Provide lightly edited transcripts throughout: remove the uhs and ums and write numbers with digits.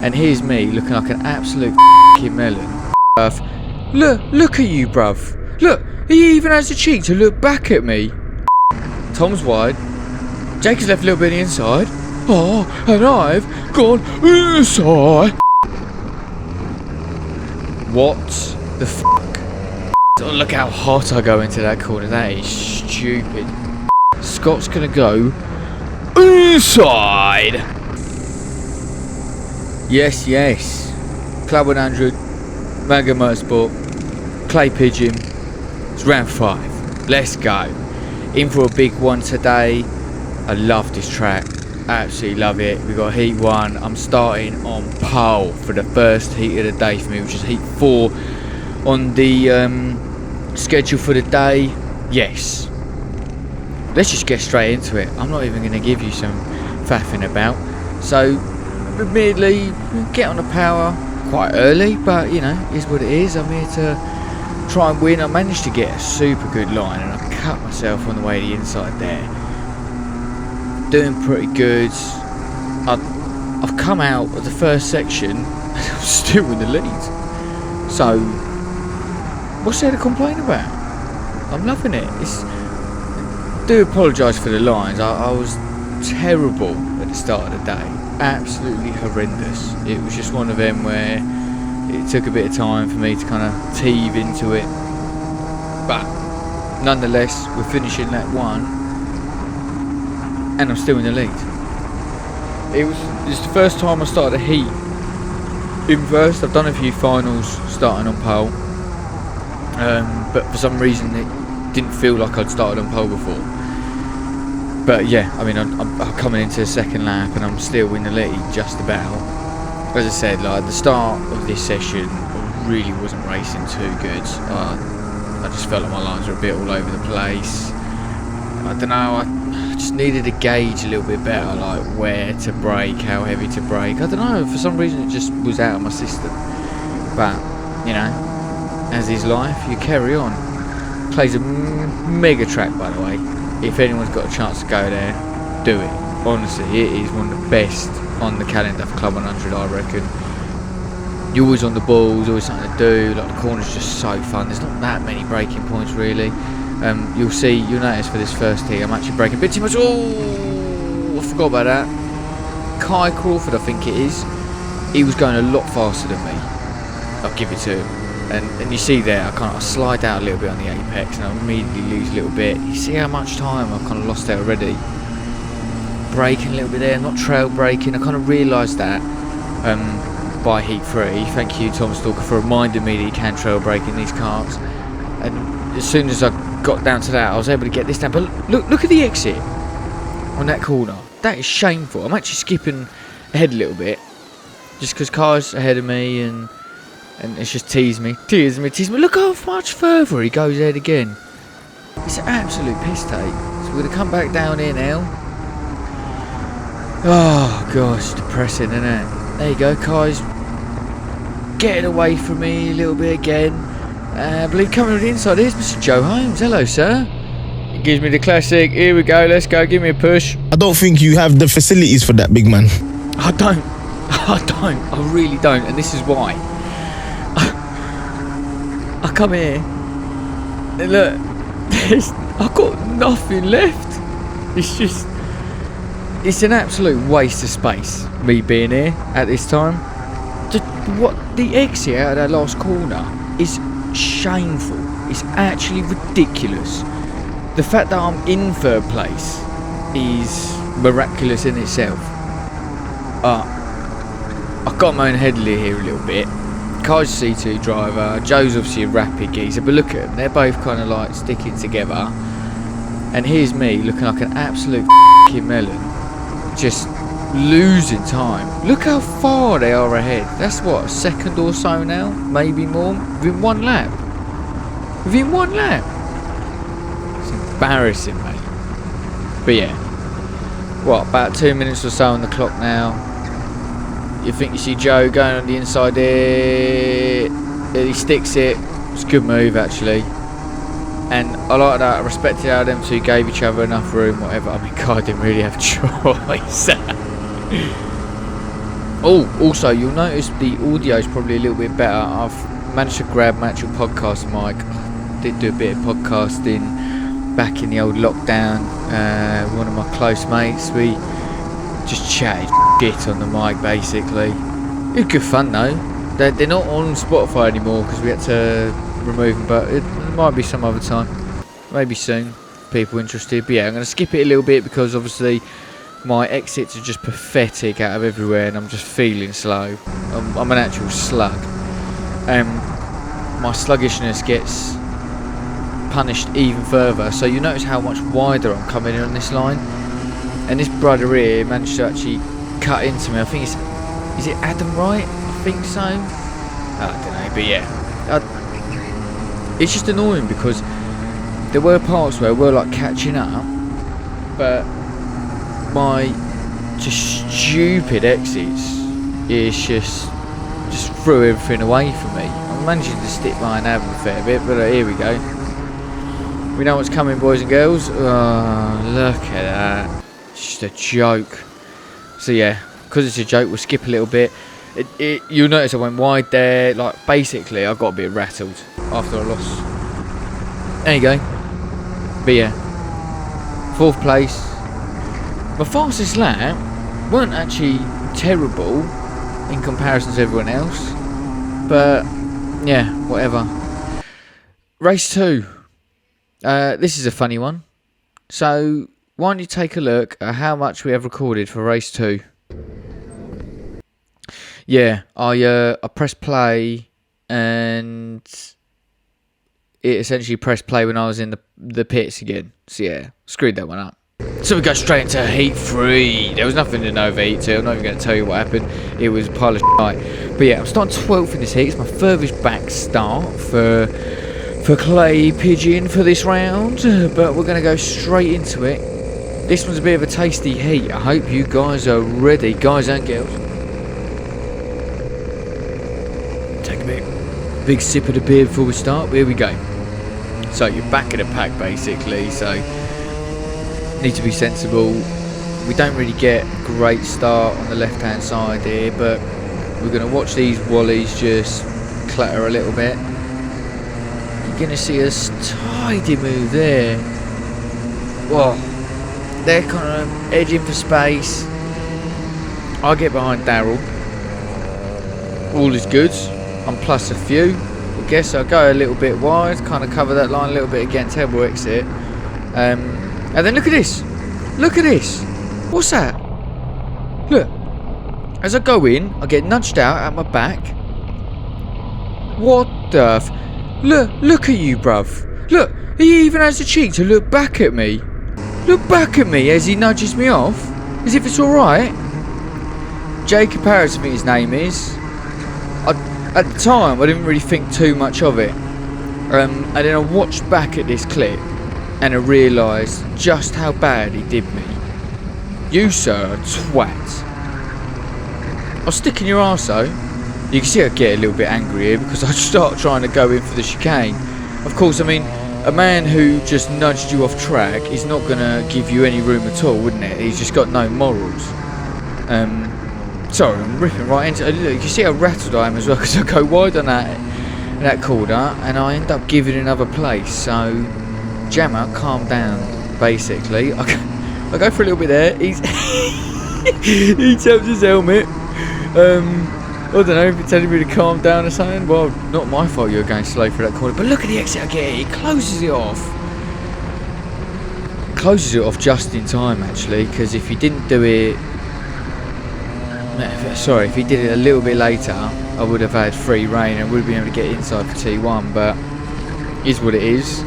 And here's me looking like an absolute f***ing melon. Look at you, bruv. Look, he even has the cheek to look back at me. Tom's wide. Jake has left a little bit on the inside. Oh, and I've gone inside. What the f***? Oh, look how hot I go into that corner. That is stupid. Scott's gonna go inside. Yes. Club 100, Mega Motorsport, Clay Pigeon. It's round 5. Let's go. In for a big one today. I love this track. Absolutely love it. We got heat 1. I'm starting on pole for the first heat of the day for me, which is heat 4 on the schedule for the day. Yes. Let's just get straight into it. I'm not even going to give you some faffing about. So, admittedly, get on the power quite early, but you know, is what it is. I'm here to try and win. I managed to get a super good line, and I cut myself on the way to the inside there. Doing pretty good. I've come out of the first section and I'm still in the lead. So, what's there to complain about? I'm loving it. I do apologise for the lines. I was terrible at the start of the day. Absolutely horrendous. It was just one of them where it took a bit of time for me to kind of teeve into it. But, nonetheless, we're finishing lap 1. And I'm still in the lead. It's the first time I started a heat in first. I've done a few finals starting on pole, but for some reason it didn't feel like I'd started on pole before. But yeah, I mean, I'm coming into the second lap and I'm still in the lead just about. As I said, like at the start of this session, I really wasn't racing too good. I just felt like my lines were a bit all over the place. I don't know. I just needed to gauge a little bit better, like where to brake, how heavy to brake. I don't know, for some reason it just was out of my system. But, you know, as is life, you carry on. Clay's a mega track, by the way. If anyone's got a chance to go there, do it. Honestly, it is one of the best on the calendar for Club 100, I reckon. You're always on the ball, there's always something to do. Like, the corner's just so fun. There's not that many braking points, really. You'll notice for this first heat, I'm actually braking a bit too much. Oh, I forgot about that. Kai Crawford, I think it is. He was going a lot faster than me. I'll give it to him. And you see there, I slide out a little bit on the apex, and I immediately lose a little bit. You see how much time I've kind of lost there already. Braking a little bit there, not trail braking. I kind of realised that by heat 3. Thank you, Tom Stalker, for reminding me that you can trail brake in these karts. And as soon as I got down to that, I was able to get this down. But look at the exit on that corner. That is shameful. I'm actually skipping ahead a little bit just because Kai's ahead of me, and it's just tease me. Look how much further he goes ahead again. It's an absolute piss take. So we're going to come back down here now. Oh gosh, depressing, isn't it? There you go, Kai's getting away from me a little bit again. I believe coming on the inside is Mr. Joe Holmes. Hello, sir. He gives me the classic. Here we go. Let's go. Give me a push. I don't think you have the facilities for that, big man. I don't. I really don't. And this is why. I come here and look. I've got nothing left. It's an absolute waste of space, me being here at this time. The exit out of that last corner is shameful. It's actually ridiculous. The fact that I'm in third place is miraculous in itself. I've got my own head here a little bit. Kai's a C2 driver, Joe's obviously a rapid geezer, but look at them, they're both kind of like sticking together. And here's me looking like an absolute f***ing melon, just losing time. Look how far they are ahead. That's what, a second or so now, maybe more, within one lap. It's embarrassing, mate. But yeah, what, about 2 minutes or so on the clock now. You think you see Joe going on the inside there, he sticks it. It's a good move actually, and I like that. I respected how them two gave each other enough room, whatever. I mean, God, I didn't really have a choice. Oh, also, you'll notice the audio is probably a little bit better. I've managed to grab my actual podcast mic. I did do a bit of podcasting back in the old lockdown. One of my close mates, we just chatted shit on the mic, basically. It was good fun, though. They're not on Spotify anymore because we had to remove them, but it might be some other time. Maybe soon, people interested. But yeah, I'm going to skip it a little bit because obviously my exits are just pathetic out of everywhere and I'm just feeling slow. I'm an actual slug. My sluggishness gets punished even further. So you notice how much wider I'm coming in on this line. And this brother here managed to actually cut into me. I think is it Adam Wright? I think so. I don't know, but yeah. It's just annoying because there were parts where we're like catching up, but my just stupid exits is just threw everything away from me. I'm managing to stick mine out a fair bit, but here we go. We know what's coming, boys and girls. Oh, look at that. It's just a joke. So yeah, because it's a joke, we'll skip a little bit. You'll notice I went wide there. Like, basically, I got a bit rattled after I lost. There you go. But yeah, 4th place. My fastest lap weren't actually terrible in comparison to everyone else. But yeah, whatever. Race 2. This is a funny one. So why don't you take a look at how much we have recorded for race 2. Yeah, I pressed play and it essentially pressed play when I was in the pits again. So yeah, screwed that one up. So we go straight into heat 3. There was nothing to know over heat 2. I'm not even going to tell you what happened. It was a pile of shit. But yeah, I'm starting 12th in this heat. It's my furthest back start for Clay Pigeon for this round. But we're going to go straight into it. This one's a bit of a tasty heat. I hope you guys are ready, guys and girls. Take a big sip of the beer before we start. Here we go. So you're back in the pack basically. So need to be sensible. We don't really get a great start on the left hand side here, but we're going to watch these wallies just clatter a little bit. You're going to see a tidy move there. Whoa. They're kind of edging for space. I get behind Daryl. All is good. I'm plus a few. I guess I'll go a little bit wide, kind of cover that line a little bit again. Terrible exit. And then look at this. Look at this. What's that? Look. As I go in, I get nudged out at my back. What the Look at you, bruv. Look, he even has the cheek to look back at me. Look back at me as he nudges me off. As if it's alright. Jacob Harris, I think his name is. At the time, I didn't really think too much of it. And then I watched back at this clip and I realised just how bad he did me. You, sir, are twat. I'll stick in your arse though. You can see I get a little bit angry here because I start trying to go in for the chicane. Of course, I mean, a man who just nudged you off track is not going to give you any room at all, wouldn't it? He's just got no morals. Sorry, I'm ripping right into it. You can see how rattled I am as well because I go wide on that corner and I end up giving another place. So, Jammer, calm down, basically. I go for a little bit there. He taps his helmet. I don't know if it's telling me to calm down or something. Well, not my fault you're going slow for that corner. But look at the exit I get. He closes it off. Closes it off just in time, actually, because if he didn't do it... Sorry, if he did it a little bit later, I would have had free reign and would have been able to get inside for T1, but is what it is.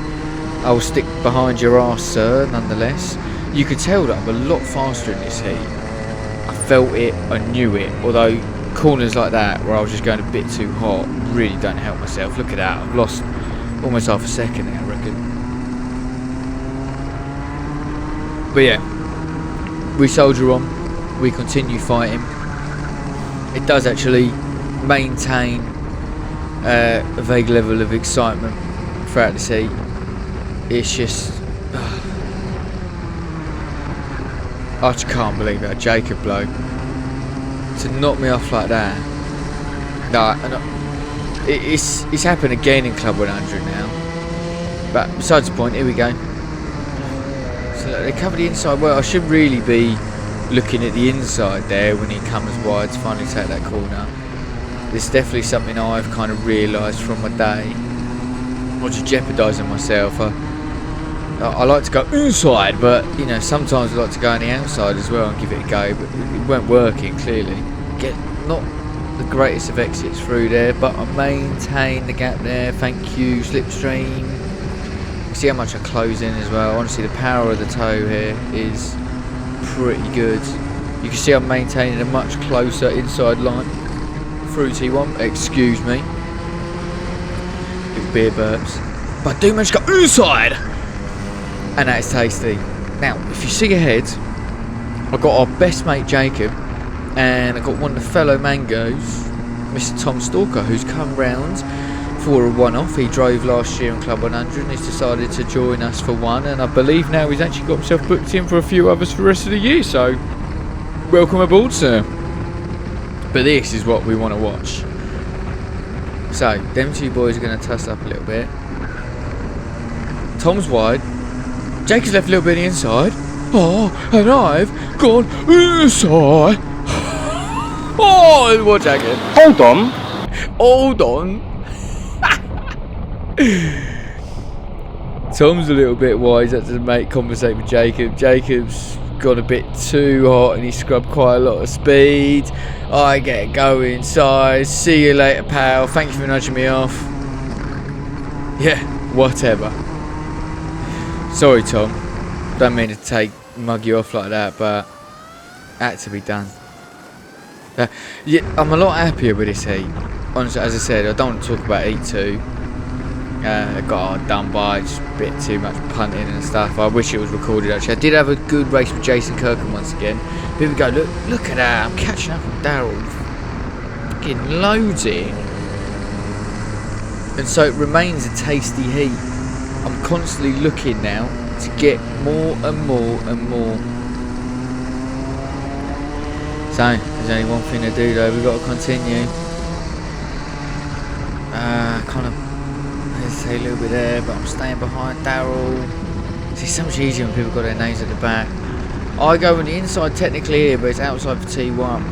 I will stick behind your arse, sir, nonetheless. You could tell that I'm a lot faster in this heat. I felt it, I knew it, although corners like that, where I was just going a bit too hot, really don't help myself. Look at that, I've lost almost half a second there, I reckon. But yeah, we soldier on, we continue fighting. It does actually maintain a vague level of excitement throughout the heat. It's just... I just can't believe that Jacob bloke. to knock me off like that. No, it's happened again in Club 100 now. But besides the point, here we go. So look, they cover the inside well. I should really be looking at the inside there when he comes wide to finally take that corner. This is definitely something I've kind of realised from my day. I'm just jeopardising myself. I like to go inside, but you know, sometimes I like to go on the outside as well and give it a go, but it weren't working clearly. Get not the greatest of exits through there, but I maintain the gap there. Thank you, slipstream. You see how much I close in as well. Honestly, the power of the toe here is pretty good. You can see I'm maintaining a much closer inside line through T1. Excuse me. Little beer burps. But I do manage to go inside! And that is tasty. Now, if you see ahead, I've got our best mate Jacob, and I've got one of the fellow mangoes, Mr. Tom Stalker, who's come round for a one-off. He drove last year in Club 100 and he's decided to join us for one, and I believe now he's actually got himself booked in for a few others for the rest of the year, so welcome aboard, sir. But this is what we want to watch. So, them two boys are going to tuss up a little bit. Tom's wide. Jacob's left a little bit inside. Oh, and I've gone inside. Oh, watch again. Hold on. Hold on. Tom's a little bit wise. Had to make conversate with Jacob. Jacob's got a bit too hot and he scrubbed quite a lot of speed. I get go inside. See you later, pal. Thank you for nudging me off. Yeah, whatever. Sorry, Tom. Don't mean to mug you off like that, but had to be done. Yeah, I'm a lot happier with this heat. Honestly, as I said, I don't want to talk about heat 2. Got done by just a bit too much punting and stuff. I wish it was recorded actually. I did have a good race with Jason Kirkham once again. People go, look at that, I'm catching up with Daryl. Fucking loads it. And so it remains a tasty heat. I'm constantly looking now to get more and more and more. So, there's only one thing to do though, we've got to continue. Kind of hesitate a little bit there, but I'm staying behind Daryl. It's so much easier when people got their names at the back. I go on the inside technically here, but it's outside for T1.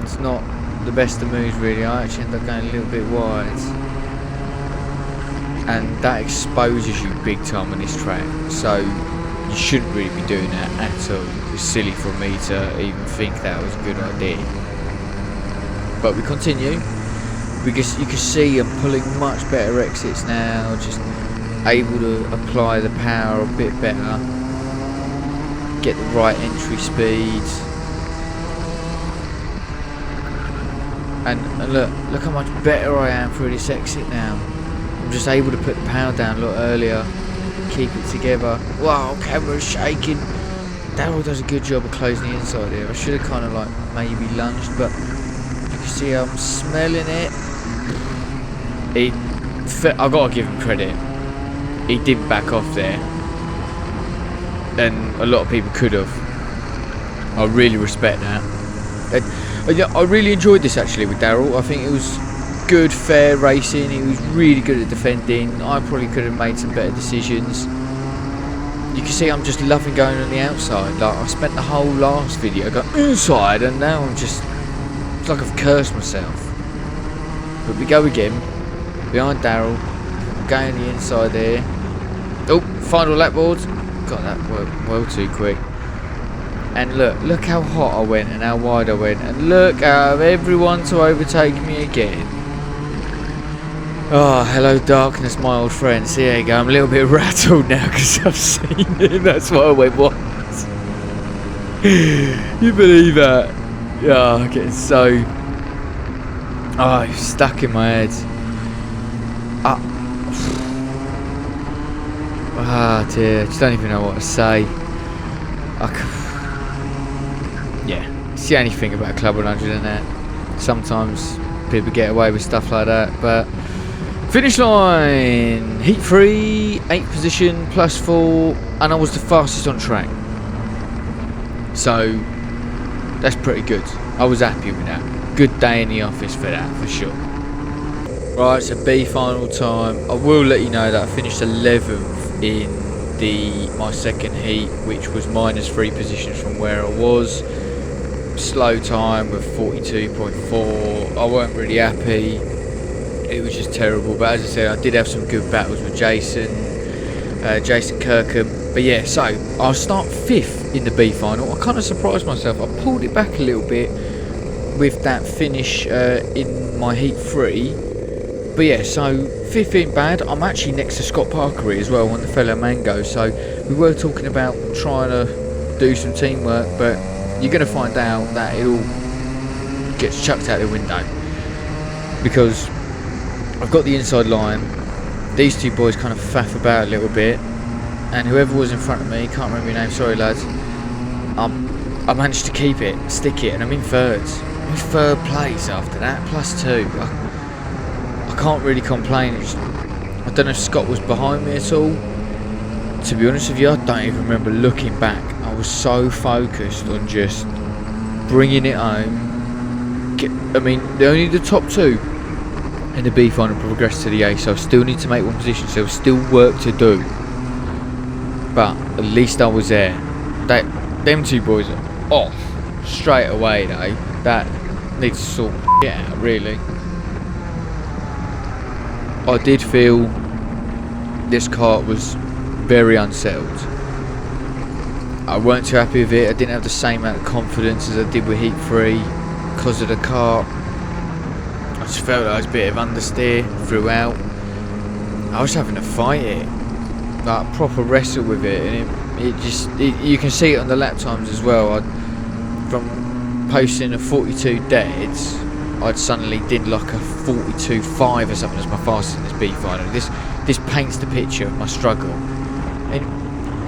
It's not the best of moves really. I actually end up going a little bit wide. And that exposes you big time on this track, so you shouldn't really be doing that at all. It's silly for me to even think that was a good idea. But we continue. You can see I'm pulling much better exits now, just able to apply the power a bit better, get the right entry speed. And look how much better I am through this exit now. I'm just able to put the power down a lot earlier, keep it together. Wow, camera's shaking. Daryl does a good job of closing the inside here. I should have kind of like maybe lunged, but you can see I'm smelling it. I've got to give him credit. He did back off there, and a lot of people could have. I really respect that. I really enjoyed this actually with Daryl. I think it was good, fair racing. He was really good at defending. I probably could have made some better decisions. You can see I'm just loving going on the outside. Like I spent the whole last video going inside, and now I'm just, it's like I've cursed myself. But we go again, behind Daryl, going on the inside there. Oh, final lap boards. Got that well too quick. And look how hot I went and how wide I went, and look out of everyone to overtake me again. Oh, hello darkness, my old friend. See, there you go. I'm a little bit rattled now because I've seen him. That's why I went wide. You believe that? Yeah, I'm getting so... Oh, it's stuck in my head. Ah, dear. I just don't even know what to say. Yeah, it's the only thing about Club 100 and that. Sometimes people get away with stuff like that, but... Finish line! Heat 3, 8th position, +4, and I was the fastest on track. So, that's pretty good. I was happy with that. Good day in the office for that, for sure. Right, so B final time. I will let you know that I finished 11th in my second heat, which was -3 positions from where I was. Slow time with 42.4. I weren't really happy. It was just terrible. But as I said, I did have some good battles with Jason Kirkham. But yeah, so I'll start 5th in the B final. I kind of surprised myself. I pulled it back a little bit with that finish in my heat 3. But yeah, so 5th ain't bad. I'm actually next to Scott Parker as well on the fellow Mango. So we were talking about trying to do some teamwork, but you're going to find out that it all gets chucked out the window. Because I've got the inside line. These two boys kind of faff about a little bit. And whoever was in front of me, can't remember your name, sorry lads. I managed to keep it, stick it, and I'm in thirds. I'm in 3rd place after that, +2. I can't really complain. I don't know if Scott was behind me at all. To be honest with you, I don't even remember looking back. I was so focused on just bringing it home. Only the top 2 in the B final progressed to the A, so I still need to make 1 position, so there's still work to do. But at least I was there. Them 2 boys are off straight away though. That needs to sort it out, really. I did feel this kart was very unsettled. I weren't too happy with it. I didn't have the same amount of confidence as I did with Heat 3 because of the kart. I just felt like I was a bit of understeer throughout. I was having to fight it, like proper wrestle with it, and you can see it on the lap times as well. From posting a 42 deads, I'd suddenly did like a 42.5 or something as my fastest in this B final. This paints the picture of my struggle, and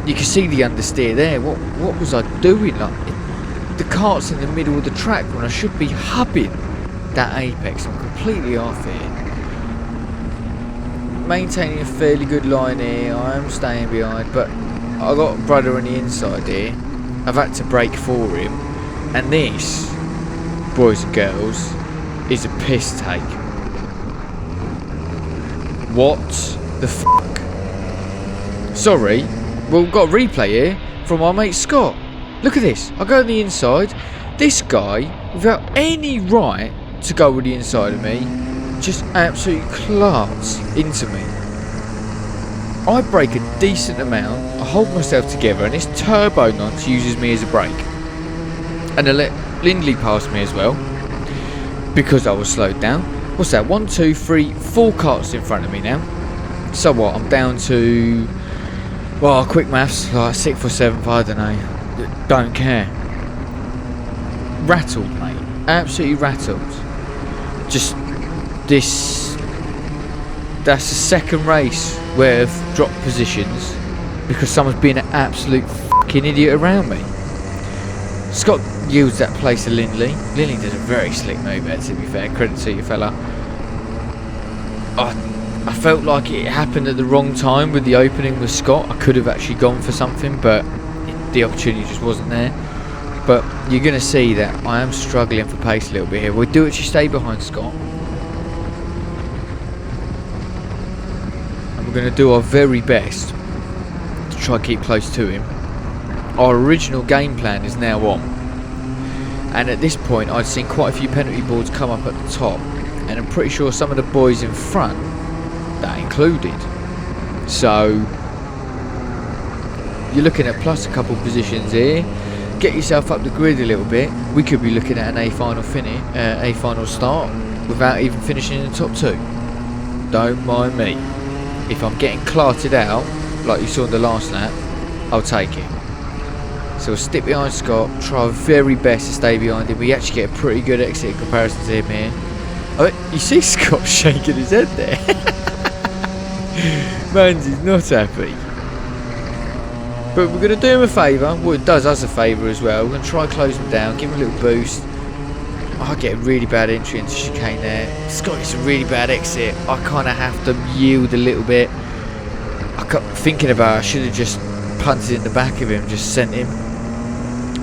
you can see the understeer there. What was I doing? Like the kart's in the middle of the track when I should be hubbing that apex. I'm completely off it. Maintaining a fairly good line here. I am staying behind, but I got a brother on the inside here. I've had to brake for him, and this, boys and girls, is a piss take. What the fuck? Sorry, well, we've got a replay here from our mate Scott. Look at this. I go on the inside. This guy, without any right to go with the inside of me, just absolutely clarts into me. I brake a decent amount. I hold myself together, and this turbo nonce uses me as a brake. And I let Lindley pass me as well, because I was slowed down. What's that? 1, 2, 3, 4 karts in front of me now. So what? I'm down to, well, quick maths, like 6th or 7th, I don't know. Don't care. Rattled, mate. Absolutely rattled. Just that's the second race where I've dropped positions because someone's been an absolute fucking idiot around me. Scott yields that place to Lindley. Lindley does a very slick move there, to be fair. Credit to you, fella. I felt like it happened at the wrong time with the opening with Scott. I could have actually gone for something, but the opportunity just wasn't there. But you're going to see that I am struggling for pace a little bit here. We do actually stay behind Scott. And we're going to do our very best to try and keep close to him. Our original game plan is now on. And at this point, I'd seen quite a few penalty boards come up at the top. And I'm pretty sure some of the boys in front, that included. So, you're looking at plus a couple positions here. Get yourself up the grid a little bit. We could be looking at an A final finish, A final start, without even finishing in the top 2. Don't mind me. If I'm getting clarted out, like you saw in the last lap, I'll take it. So we'll stick behind Scott, try our very best to stay behind him. We actually get a pretty good exit in comparison to him here. Oh, you see Scott shaking his head there. Man, he's not happy. But we're going to do him a favour. Well, it does us a favour as well. We're going to try and close him down, give him a little boost. I get a really bad entry into chicane there. Scott gets a really bad exit. I kind of have to yield a little bit. I kept thinking about it. I should have just punted in the back of him, just sent him.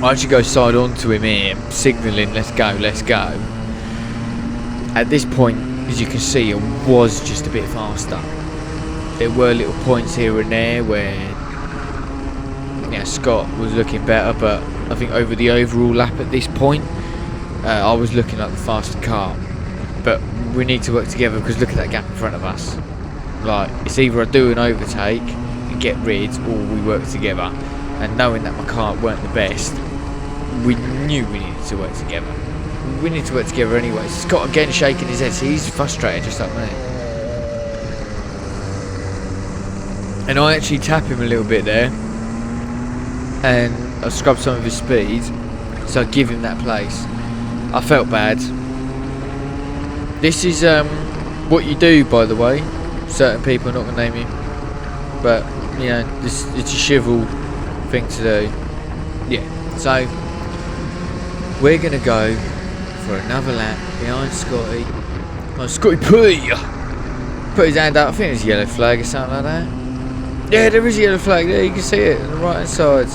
I actually go side on to him here, signalling, let's go, let's go. At this point, as you can see, it was just a bit faster. There were little points here and there where Scott was looking better, but I think over the overall lap at this point, I was looking like the faster car. But we need to work together, because look at that gap in front of us. Like, it's either I do an overtake and get rid, or we work together. And knowing that my car weren't the best, we knew we needed to work together. We need to work together anyway. Scott again shaking his head, so he's frustrated just like me. And I actually tap him a little bit there, and I scrub some of his speed, so I give him that place. I felt bad. This is what you do, by the way. Certain people, I'm not going to name you, but you know, it's a chival thing to do. Yeah, so we're going to go for another lap behind Scotty. Oh, Scotty P! Put his hand up. I think there's a yellow flag or something like that. Yeah, there is a yellow flag there. You can see it on the right hand side.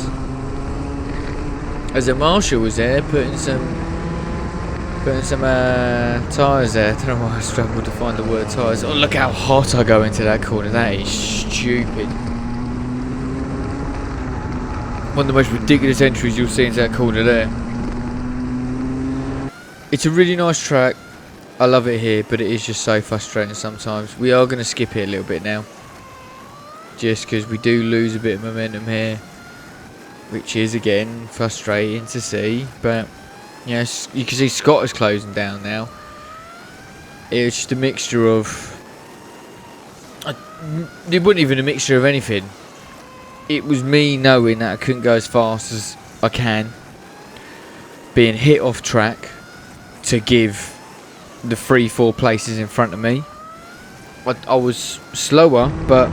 As a marshal was there, putting some tyres there. I don't know why I struggled to find the word tyres. Oh, look how hot I go into that corner. That is stupid. One of the most ridiculous entries you'll see into that corner there. It's a really nice track. I love it here, but it is just so frustrating sometimes. We are going to skip it a little bit now, just because we do lose a bit of momentum here, which is again frustrating to see. But yes, you can see Scott is closing down now. It's just a mixture of it wasn't even a mixture of anything. It was me knowing that I couldn't go as fast as I can, being hit off track to give the 3-4 places in front of me. I was slower, but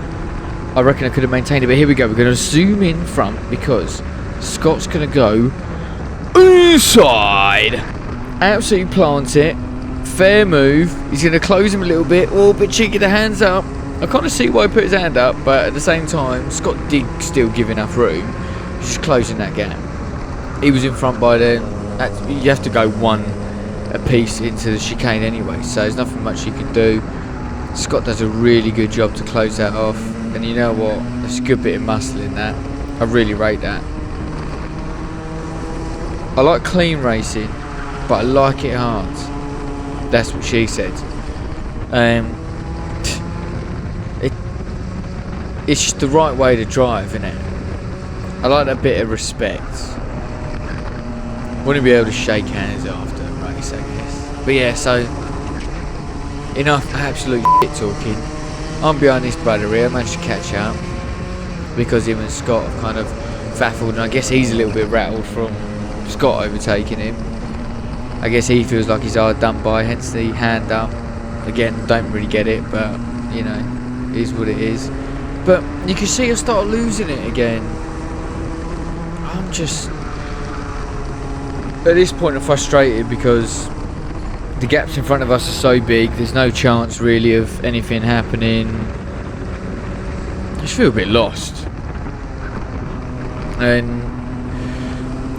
I reckon I could have maintained it. But here we go. We're going to zoom in front, because Scott's going to go inside. Absolutely plant it. Fair move. He's going to close him a little bit. Oh, a bit cheeky, the hands up. I kind of see why he put his hand up, but at the same time, Scott did still give enough room. Just closing that gap. He was in front by then. You have to go one a piece into the chicane anyway, so there's nothing much you can do. Scott does a really good job to close that off, and you know what, there's a good bit of muscle in that. I really rate that. I like clean racing, but I like it hard. That's what she said. It's just the right way to drive, isn't it? I like that bit of respect. Want to be able to shake hands after a race, I guess. But yeah, so enough absolute shit talking. I'm behind this brother here. I managed to catch up because him and Scott have kind of baffled, and I guess he's a little bit rattled from Scott overtaking him. I guess he feels like he's hard done by, hence the hand up. Again, don't really get it, but you know, it is what it is. But you can see I start losing it again. I'm just at this point I'm frustrated because the gaps in front of us are so big. There's no chance really of anything happening. I just feel a bit lost, and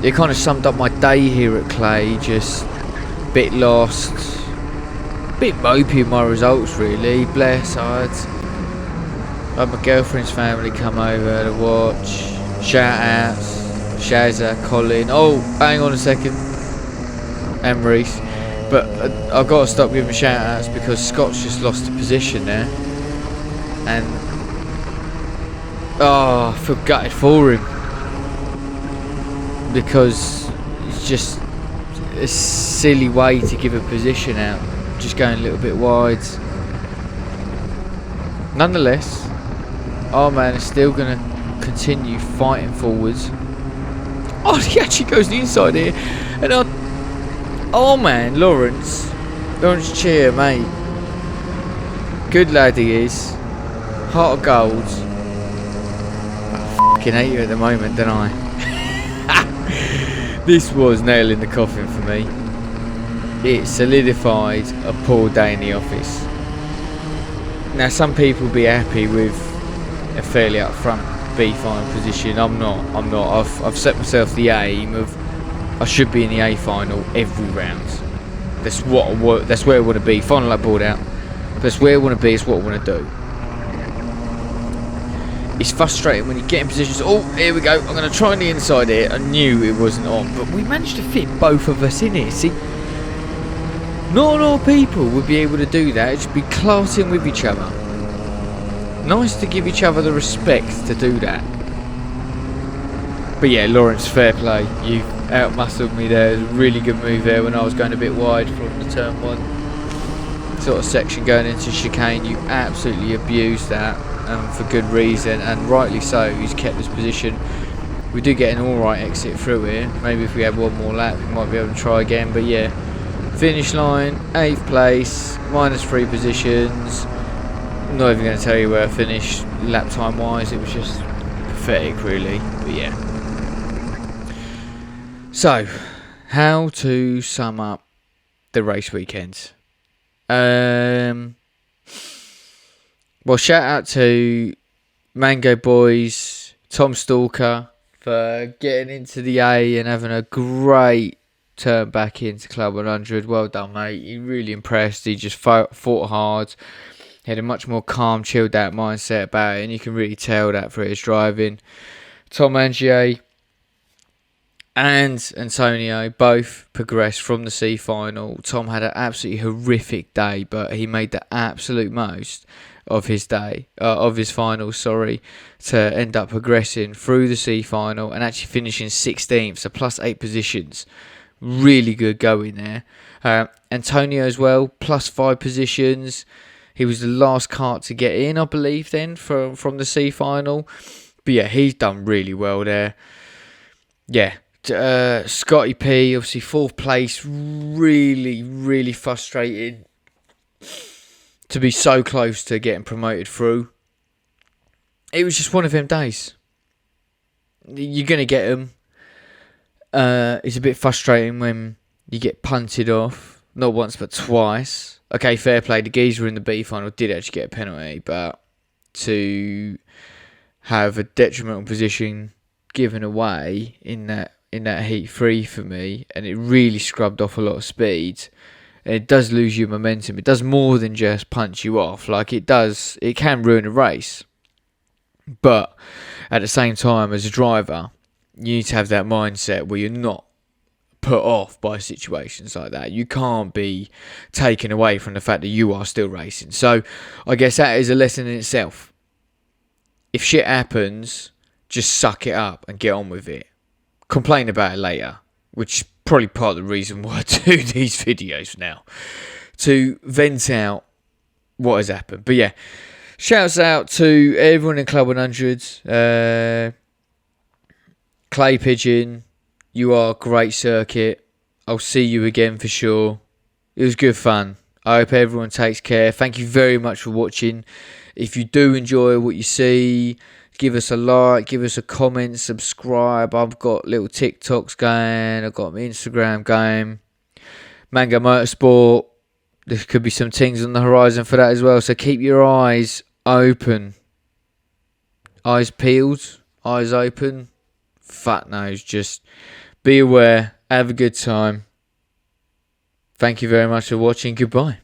it kind of summed up my day here at Clay. Just a bit lost, a bit mopey in my results really. Bless, I had my girlfriend's family come over to watch. Shout outs, Shazza, Colin. Oh, hang on a second, and Reese. But I've got to stop giving shout outs because Scott's just lost a position there, and I feel gutted for him because it's just a silly way to give a position out, just going a little bit wide. Nonetheless, our man is still going to continue fighting forwards. Oh, he actually goes the inside here, and oh man, Lawrence Cheer, mate. Good lad he is. Heart of gold. I fucking hate you at the moment, don't I? This was nail in the coffin for me. It solidified a poor day in the office. Now, some people will be happy with a fairly up front B final position. I'm not. I've set myself the aim of I should be in the A final every round. That's where I want to be. Final lap board out. That's where I want to be. It's what I want to do. It's frustrating when you get in positions. Oh, here we go. I'm going to try on the inside here. I knew it wasn't on, but we managed to fit both of us in here. See, not a lot of people would be able to do that. It'd just be classing with each other. Nice to give each other the respect to do that. But yeah, Lawrence, fair play. You out-muscled me there. It was a really good move there when I was going a bit wide from the turn 1 sort of section going into chicane. You absolutely abused that. For good reason, and rightly so. He's kept his position. We do get an alright exit through here. Maybe if we have one more lap we might be able to try again, but yeah, finish line 8th place, -3 positions. I'm not even going to tell you where I finished lap time wise. It was just pathetic really, but yeah. So how to sum up the race weekend? Well, shout out to Mango Boys, Tom Stalker, for getting into the A and having a great turn back into Club 100. Well done, mate. He really impressed. He just fought hard. He had a much more calm, chilled out mindset about it, and you can really tell that through his driving. Tom Angier and Antonio both progressed from the C final. Tom had an absolutely horrific day, but he made the absolute most of his day, of his final, to end up progressing through the C final and actually finishing 16th, so +8 positions. Really good going there. Antonio as well, +5 positions. He was the last kart to get in, I believe, then from the C final. But yeah, he's done really well there. Yeah. Scotty P, obviously 4th place. Really, really frustrating to be so close to getting promoted through. It was just one of them days. You're going to get them. It's a bit frustrating when you get punted off. Not once, but twice. Okay, fair play. The geezer in the B final did actually get a penalty, but to have a detrimental position given away in that heat 3 for me, and it really scrubbed off a lot of speed. And it does lose you momentum. It does more than just punch you off. Like it can ruin a race. But at the same time, as a driver, you need to have that mindset where you're not put off by situations like that. You can't be taken away from the fact that you are still racing. So I guess that is a lesson in itself. If shit happens, just suck it up and get on with it. Complain about it later, which is probably part of the reason why I do these videos now, to vent out what has happened. But yeah, shouts out to everyone in Club 100. Clay Pigeon, you are a great circuit. I'll see you again for sure. It was good fun. I hope everyone takes care. Thank you very much for watching. If you do enjoy what you see, give us a like, give us a comment, subscribe. I've got little TikToks going. I've got my Instagram going. Mango Motorsport. There could be some things on the horizon for that as well. So keep your eyes open. Eyes peeled. Eyes open. Fat nose. Just be aware. Have a good time. Thank you very much for watching. Goodbye.